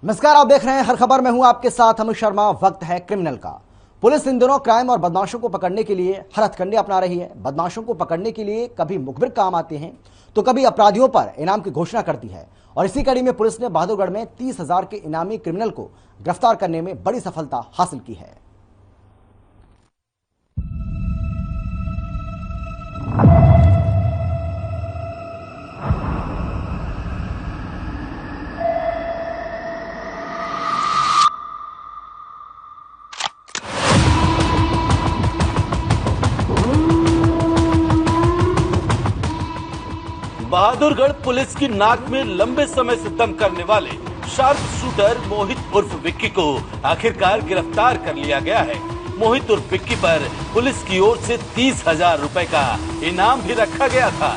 नमस्कार, आप देख रहे हैं हर खबर में हूं आपके साथ अमित शर्मा। वक्त है क्रिमिनल का। पुलिस इन दिनों क्राइम और बदमाशों को पकड़ने के लिए हर हथकंडे अपना रही है। बदमाशों को पकड़ने के लिए कभी मुखबिर काम आते हैं तो कभी अपराधियों पर इनाम की घोषणा करती है। और इसी कड़ी में पुलिस ने बहादुरगढ़ में 30,000 के इनामी क्रिमिनल को गिरफ्तार करने में बड़ी सफलता हासिल की है। बहादुरगढ़ पुलिस की नाक में लंबे समय से दम करने वाले शार्प शूटर मोहित उर्फ विक्की को आखिरकार गिरफ्तार कर लिया गया है। मोहित उर्फ विक्की पर पुलिस की ओर से 30,000 रुपए का इनाम भी रखा गया था।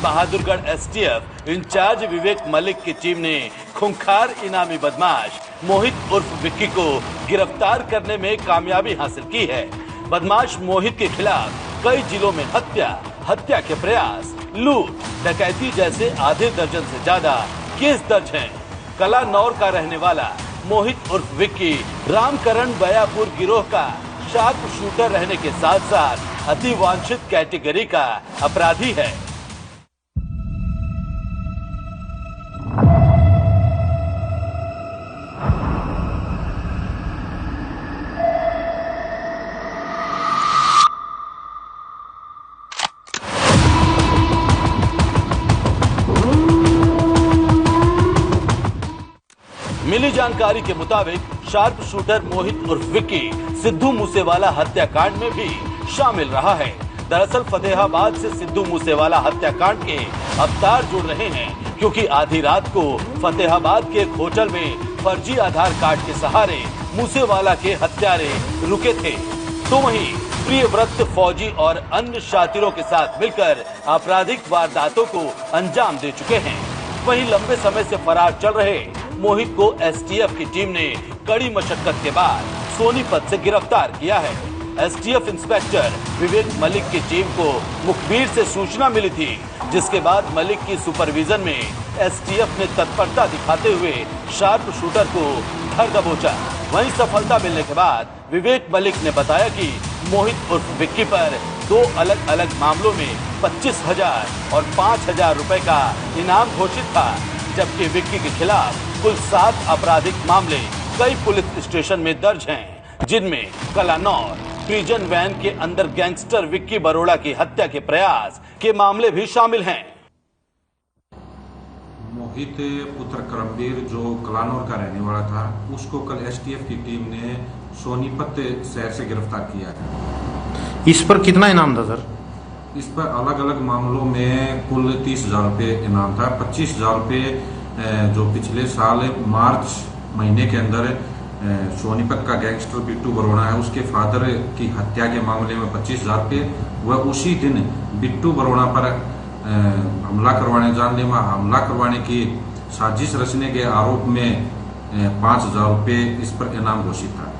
बहादुरगढ़ एसटीएफ इंचार्ज विवेक मलिक की टीम ने खूंखार इनामी बदमाश मोहित उर्फ विक्की को गिरफ्तार करने में कामयाबी हासिल की है। बदमाश मोहित के खिलाफ कई जिलों में हत्या के प्रयास, लूट, डकैती जैसे आधे दर्जन से ज्यादा केस दर्ज हैं। कलानौर का रहने वाला मोहित उर्फ विक्की रामकरण बयापुर गिरोह का शार्प शूटर रहने के साथ साथ अति वांछित कैटेगरी का अपराधी है। मिली जानकारी के मुताबिक शार्प शूटर मोहित उर्फ विक्की सिद्धू मूसेवाला हत्याकांड में भी शामिल रहा है। दरअसल फतेहाबाद से सिद्धू मूसेवाला हत्याकांड के अवतार जुड़ रहे हैं, क्योंकि आधी रात को फतेहाबाद के एक होटल में फर्जी आधार कार्ड के सहारे मूसेवाला के हत्यारे रुके थे। तो वहीं प्रियव्रत, फौजी और अन्य शातिरों के साथ मिलकर आपराधिक वारदातों को अंजाम दे चुके हैं। वहीं लंबे समय से फरार चल रहे मोहित को एसटीएफ की टीम ने कड़ी मशक्कत के बाद सोनीपत से गिरफ्तार किया है। एसटीएफ इंस्पेक्टर विवेक मलिक की टीम को मुखबिर से सूचना मिली थी, जिसके बाद मलिक की सुपरविजन में एसटीएफ ने तत्परता दिखाते हुए शार्प शूटर को धर दबोचा। वहीं सफलता मिलने के बाद विवेक मलिक ने बताया कि मोहित उर्फ विक्की पर 2 अलग अलग मामलों में 25,000 और 5,000 रुपए का इनाम घोषित था, जबकि विक्की के खिलाफ कुल 7 आपराधिक मामले कई पुलिस स्टेशन में दर्ज हैं, जिनमें कलानौर प्रिजन वैन के अंदर गैंगस्टर विक्की बरोड़ा की हत्या के प्रयास के मामले भी शामिल हैं। मोहित पुत्र करमवीर जो कलानौर का रहने वाला था, उसको कल एसटीएफ की टीम ने सोनीपत शहर से गिरफ्तार किया है। इस पर कितना इनाम था सर? इस पर अलग अलग मामलों में कुल 30,000 रुपये इनाम था। 25,000 रुपये जो पिछले साल मार्च महीने के अंदर सोनीपत का गैंगस्टर बिट्टू बरोड़ा है, उसके फादर की हत्या के मामले में 25,000 रुपये, वह उसी दिन बिट्टू बरोड़ा पर हमला करवाने, जानलेवा हमला करवाने की साजिश रचने के आरोप में 5,000 रुपये इस पर इनाम घोषित था।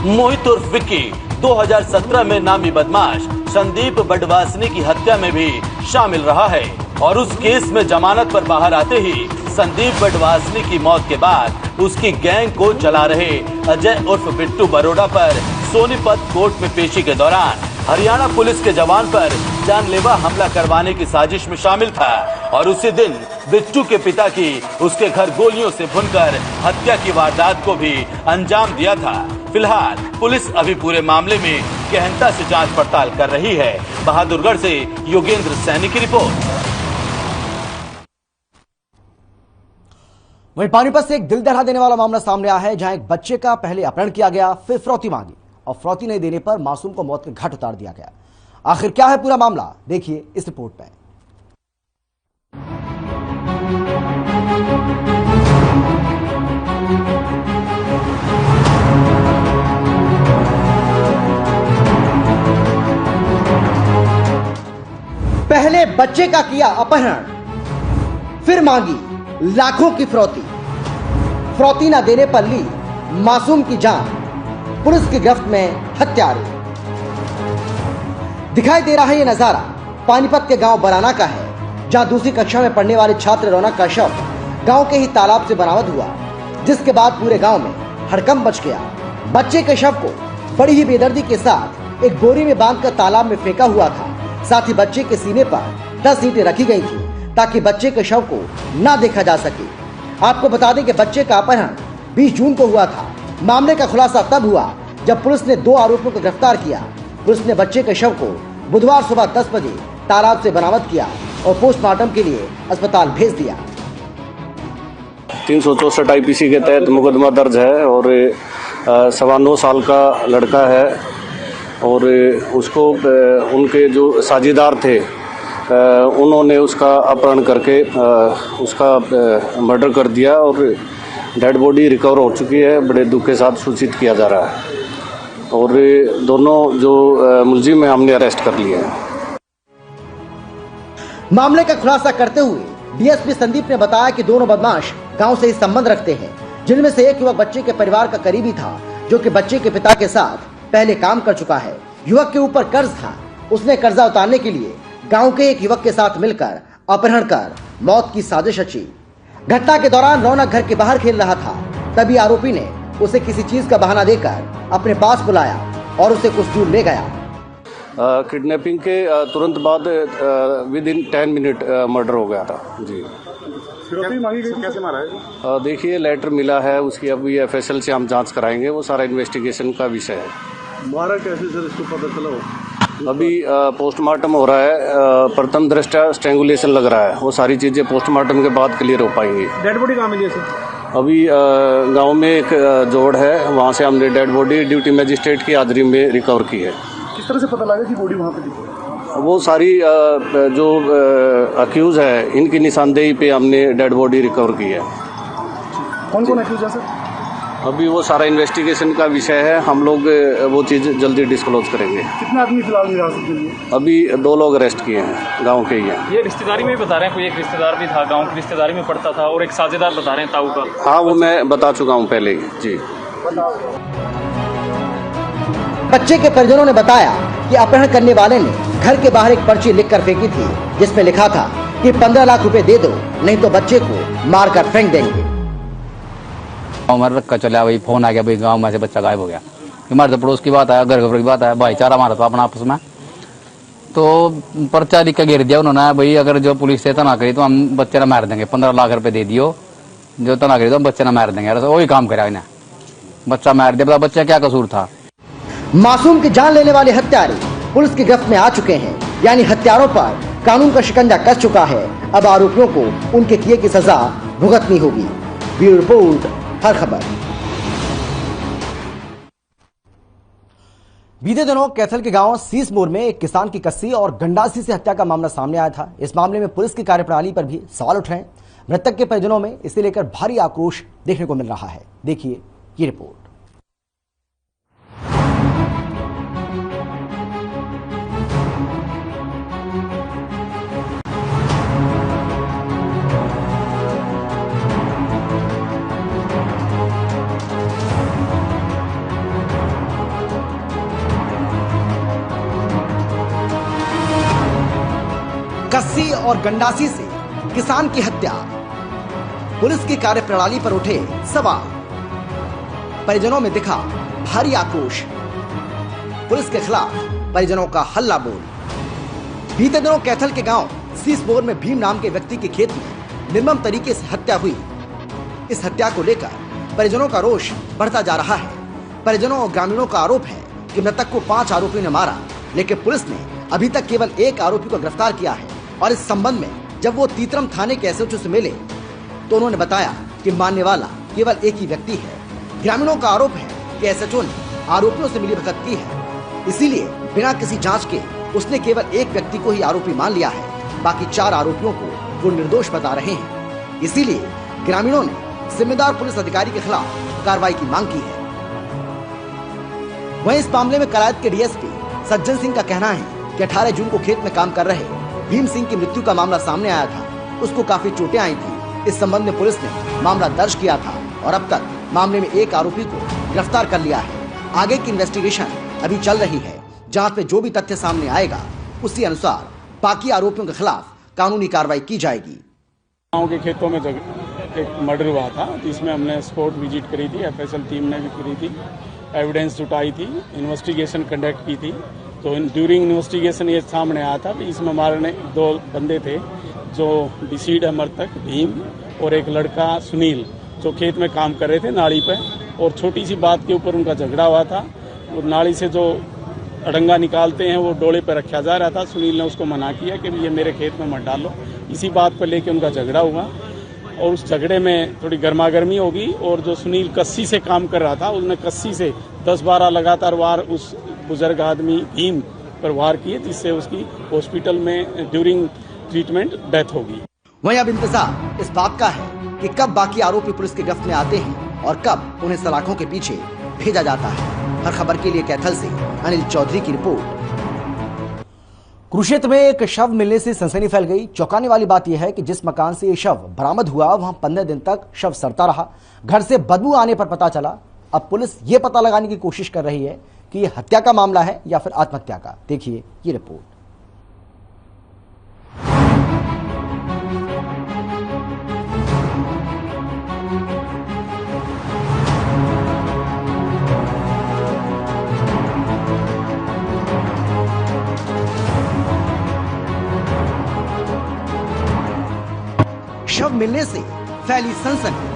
मोहित उर्फ विक्की 2017 में नामी बदमाश संदीप बडवासनी की हत्या में भी शामिल रहा है, और उस केस में जमानत पर बाहर आते ही संदीप बडवासनी की मौत के बाद उसकी गैंग को चला रहे अजय उर्फ बिट्टू बरोड़ा पर सोनीपत कोर्ट में पेशी के दौरान हरियाणा पुलिस के जवान पर जानलेवा हमला करवाने की साजिश में शामिल था, और उसी दिन बिट्टू के पिता की उसके घर गोलियों से भुनकर हत्या की वारदात को भी अंजाम दिया था। फिलहाल पुलिस अभी पूरे मामले में गहनता से जांच पड़ताल कर रही है। बहादुरगढ़ से योगेंद्र सैनी की रिपोर्ट। वहीं पानीपत से एक दिल दहला देने वाला मामला सामने आया है, जहां एक बच्चे का पहले अपहरण किया गया, फिर फिरौती मांगी और फिरौती नहीं देने पर मासूम को मौत के घाट उतार दिया गया। आखिर क्या है पूरा मामला, देखिए इस रिपोर्ट में। पहले बच्चे का किया अपहरण, फिर मांगी लाखों की फिरौती। फिरौती न देने पर ली मासूम की जान, पुलिस की गिरफ्त में हत्यारे। दिखाई दे रहा है ये नजारा पानीपत के गांव बराना का है, जहां दूसरी कक्षा में पढ़ने वाले छात्र रौनक का शव गांव के ही तालाब से बरामद हुआ। जिसके बाद पूरे गांव में हड़कंप मच गया। बच्चे के शव को बड़ी ही बेदर्दी के साथ एक बोरी में बांधकर तालाब में फेंका हुआ था। साथ ही बच्चे के सीने पर 10 ईंटें रखी गई थी ताकि बच्चे के शव को ना देखा जा सके। आपको बता दें कि बच्चे का अपहरण 20 जून को हुआ था। मामले का खुलासा तब हुआ जब पुलिस ने 2 आरोपियों को गिरफ्तार किया। पुलिस ने बच्चे के शव को बुधवार सुबह 10 बजे तालाब से बरामद किया और पोस्टमार्टम के लिए अस्पताल भेज दिया। 364 IPC के तहत मुकदमा दर्ज है और 9.25 साल का लड़का है और उसको उनके जो साझेदार थे उन्होंने उसका अपहरण करके उसका मर्डर कर दिया और डेड बॉडी रिकवर हो चुकी है। बड़े दुख के साथ सूचित किया जा रहा है और दोनों जो मुलजिम है हमने अरेस्ट कर लिए हैं। मामले का खुलासा करते हुए डीएसपी संदीप ने बताया कि दोनों बदमाश गांव से ही संबंध रखते हैं, जिनमें से एक युवक बच्चे के परिवार का करीबी था जो कि बच्चे के पिता के साथ पहले काम कर चुका है। युवक के ऊपर कर्ज था। उसने कर्जा उतारने के लिए गांव के एक युवक के साथ मिलकर अपहरण कर मौत की साजिश रची। घटना के दौरान रौनक घर के बाहर खेल रहा था, तभी आरोपी ने उसे किसी चीज का बहाना देकर अपने पास बुलाया और उसे कुछ दूर ले गया। किडनैपिंग के तुरंत बाद विद इन 10 मिनट मर्डर हो गया था जी। मांगी गई कैसे मारा है? देखिए लेटर मिला है उसकी, अभी FSL से हम जांच कराएंगे, वो सारा इन्वेस्टिगेशन का विषय है। मारा कैसे सर, इसको पता चला हो? अभी पोस्टमार्टम हो रहा है, प्रथम दृष्टया स्ट्रैंगुलेशन लग रहा है, वो सारी चीज़ें पोस्टमार्टम के बाद क्लियर हो पाएंगी। डेड बॉडी कहाँ मिली है सर? अभी गांव में एक जोड़ है, वहाँ से हमने डेड बॉडी ड्यूटी मजिस्ट्रेट की हाजिरी में रिकवर की है। किस तरह से पता लगा कि बॉडी वहाँ पे थी? वो सारी जो अक्यूज है इनकी निशानदेही पे हमने डेड बॉडी रिकवर की है। कौन कौन अक्यूज है सर? अभी वो सारा इन्वेस्टिगेशन का विषय है, हम लोग वो चीज़ जल्दी डिस्क्लोज करेंगे। कितने आदमी फिलहाल हिरासत में लिए? अभी 2 लोग अरेस्ट किए हैं, गांव के ही हैं। ये रिश्तेदारी में भी बता रहे हैं, कोई एक रिश्तेदार भी था, गांव की रिश्तेदारी में पड़ता था और एक साझेदार बता रहे हैं ताऊ का। हाँ वो मैं बता चुका हूँ पहले ही जी। बच्चे के परिजनों ने बताया कि अपहरण करने वाले ने घर के बाहर एक पर्ची लिखकर फेंकी थी जिसमें लिखा था कि 15 लाख रुपए दे दो नहीं तो बच्चे को मारकर फेंक देंगे। रखा चला भाई, फोन आ गया भाई गांव में से बच्चा गायब हो गया। हमारे तो पड़ोस की बात है, घर की बात है, भाईचारा हमारा तो अपना आपस में। तो पर्चा लिख के घेर दिया उन्होंने, भाई अगर जो पुलिस से तना करी तो हम बच्चे ना मार देंगे, 15 लाख रुपए दे दियो, जो तना करी तो हम बच्चे ना मार देंगे। वही काम करा इन्हें, बच्चा मार दिया। बच्चा क्या कसूर था? मासूम की जान लेने वाले हत्यारे पुलिस की गिरफ्त में आ चुके हैं, यानी हत्यारों पर कानून का शिकंजा कस चुका है। अब आरोपियों को उनके किए की सजा भुगतनी होगी। ब्यूरो रिपोर्ट, हर खबर। बीते दिनों कैथल के गांव सीस मोड़ में एक किसान की कस्सी और गंडासी से हत्या का मामला सामने आया था। इस मामले में पुलिस की कार्यप्रणाली पर भी सवाल उठ रहे हैं। मृतक के परिजनों में इसे लेकर भारी आक्रोश देखने को मिल रहा है। देखिए ये रिपोर्ट। कस्सी और गंडासी से किसान की हत्या, पुलिस की कार्यप्रणाली पर उठे सवाल, परिजनों में दिखा भारी आक्रोश, पुलिस के खिलाफ परिजनों का हल्ला बोल। बीते दिनों कैथल के गांव सीसमोर में भीम नाम के व्यक्ति के खेत में निर्मम तरीके से हत्या हुई। इस हत्या को लेकर परिजनों का रोष बढ़ता जा रहा है। परिजनों और ग्रामीणों का आरोप है कि मृतक को 5 आरोपियों ने मारा, लेकिन पुलिस ने अभी तक केवल 1 आरोपी को गिरफ्तार किया है। और इस संबंध में जब वो तीतरम थाने के एसएचओ से मिले तो उन्होंने बताया कि मानने वाला केवल एक ही व्यक्ति है। ग्रामीणों का आरोप है कि एसएचओ ने आरोपियों से मिलीभगत की है, इसीलिए बिना किसी जांच के उसने केवल एक व्यक्ति को ही आरोपी मान लिया है। बाकी 4 आरोपियों को वो निर्दोष बता रहे हैं। इसीलिए ग्रामीणों ने जिम्मेदार पुलिस अधिकारी के खिलाफ कार्रवाई की मांग की है। वहीं इस मामले में करायत के डीएसपी सज्जन सिंह का कहना है कि 18 जून को खेत में काम कर रहे भीम सिंह की मृत्यु का मामला सामने आया था। उसको काफी चोटें आई थी। इस संबंध में पुलिस ने मामला दर्ज किया था और अब तक मामले में 1 आरोपी को गिरफ्तार कर लिया है। आगे की इन्वेस्टिगेशन अभी चल रही है। जांच में जो भी तथ्य सामने आएगा उसी अनुसार बाकी आरोपियों के खिलाफ कानूनी कार्रवाई की जाएगी। गाँव के खेतों में एक मर्डर हुआ था, जिसमें हमने स्पॉट विजिट करी थी, एफएसएल टीम ने भी करी थी, एविडेंस जुटाई थी, इन्वेस्टिगेशन कंडक्ट की थी। तो ड्यूरिंग इन्वेस्टिगेशन ये सामने आया था कि इसमें हमारे 2 बंदे थे जो डिसीड है मृतक भीम और एक लड़का सुनील, जो खेत में काम कर रहे थे नाली पे, और छोटी सी बात के ऊपर उनका झगड़ा हुआ था। और नाली से जो अड़ंगा निकालते हैं वो डोले पर रखा जा रहा था। सुनील ने उसको मना किया कि ये मेरे खेत में मत डालो। इसी बात पर लेके उनका झगड़ा हुआ और उस झगड़े में थोड़ी गर्मागर्मी होगी और जो सुनील कस्सी से काम कर रहा था उसने कस्सी से 10-12 लगातार वार उस बुजुर्ग आदमी भीम पर वार किए, जिससे उसकी हॉस्पिटल में ड्यूरिंग ट्रीटमेंट डेथ होगी। वहीं अब इंतजार इस बात का है कि कब बाकी आरोपी पुलिस की गिरफ्त में आते हैं और कब उन्हें सलाखों के पीछे भेजा जाता है। हर खबर के लिए कैथल से अनिल चौधरी की रिपोर्ट। कुरुक्षेत्र में एक शव मिलने से सनसनी फैल गई। चौंकाने वाली बात यह है कि जिस मकान से ये शव बरामद हुआ वहां 15 दिन तक शव सड़ता रहा। घर से बदबू आने पर पता चला। अब पुलिस ये पता लगाने की कोशिश कर रही है कि ये हत्या का मामला है या फिर आत्महत्या का। देखिए ये रिपोर्ट। शव मिलने से फैली सनसनी।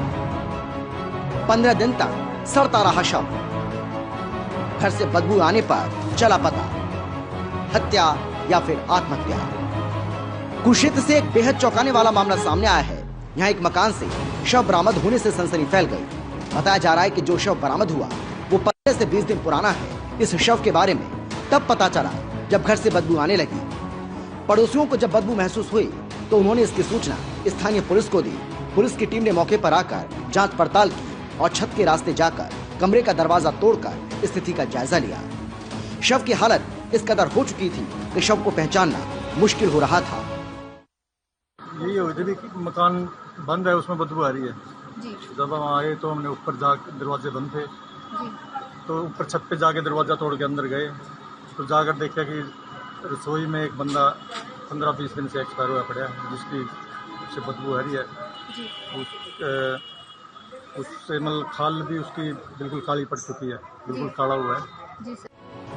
15 दिन तक सड़ता रहा शव। घर से बदबू आने पर चला पता, हत्या या फिर आत्महत्या। कुरुक्षेत्र से एक बेहद चौंकाने वाला मामला सामने आया है। यहाँ एक मकान से शव बरामद होने से सनसनी फैल गई। बताया जा रहा है कि जो शव बरामद हुआ वो 15 से 20 दिन पुराना है। इस शव के बारे में तब पता चला जब घर से बदबू आने लगी। पड़ोसियों को जब बदबू महसूस हुई तो उन्होंने इसकी सूचना स्थानीय पुलिस को दी। पुलिस की टीम ने मौके पर आकर जांच पड़ताल की और छत के रास्ते जाकर कमरे का दरवाजा तोड़कर स्थिति का जायजा लिया। शव की हालत इस कदर हो चुकी थी कि शव को पहचानना मुश्किल हो रहा था। यही हो रही थी, मकान बंद है, उसमें बदबू आ रही है जी। जब हम आए तो हमने ऊपर जाकर, दरवाजे बंद थे जी। तो ऊपर छत पे जाके दरवाजा तोड़ के अंदर गए तो जाकर देखा कि रसोई में एक बंदा 15-20 दिन से एक्सपायर हुआ पड़ा है, जिसकी से बदबू आ रही है जी। उससे मतलब खाल भी उसकी बिल्कुल काली पड़ चुकी है, बिल्कुल काला हुआ है जी।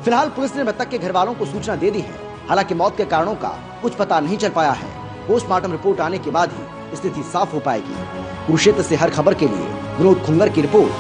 फिलहाल पुलिस ने मृतक के घर वालों को सूचना दे दी है। हालांकि मौत के कारणों का कुछ पता नहीं चल पाया है। पोस्टमार्टम रिपोर्ट आने के बाद ही स्थिति साफ हो पाएगी। कुरुक्षेत्र से हर खबर के लिए विनोद खुंगर की रिपोर्ट।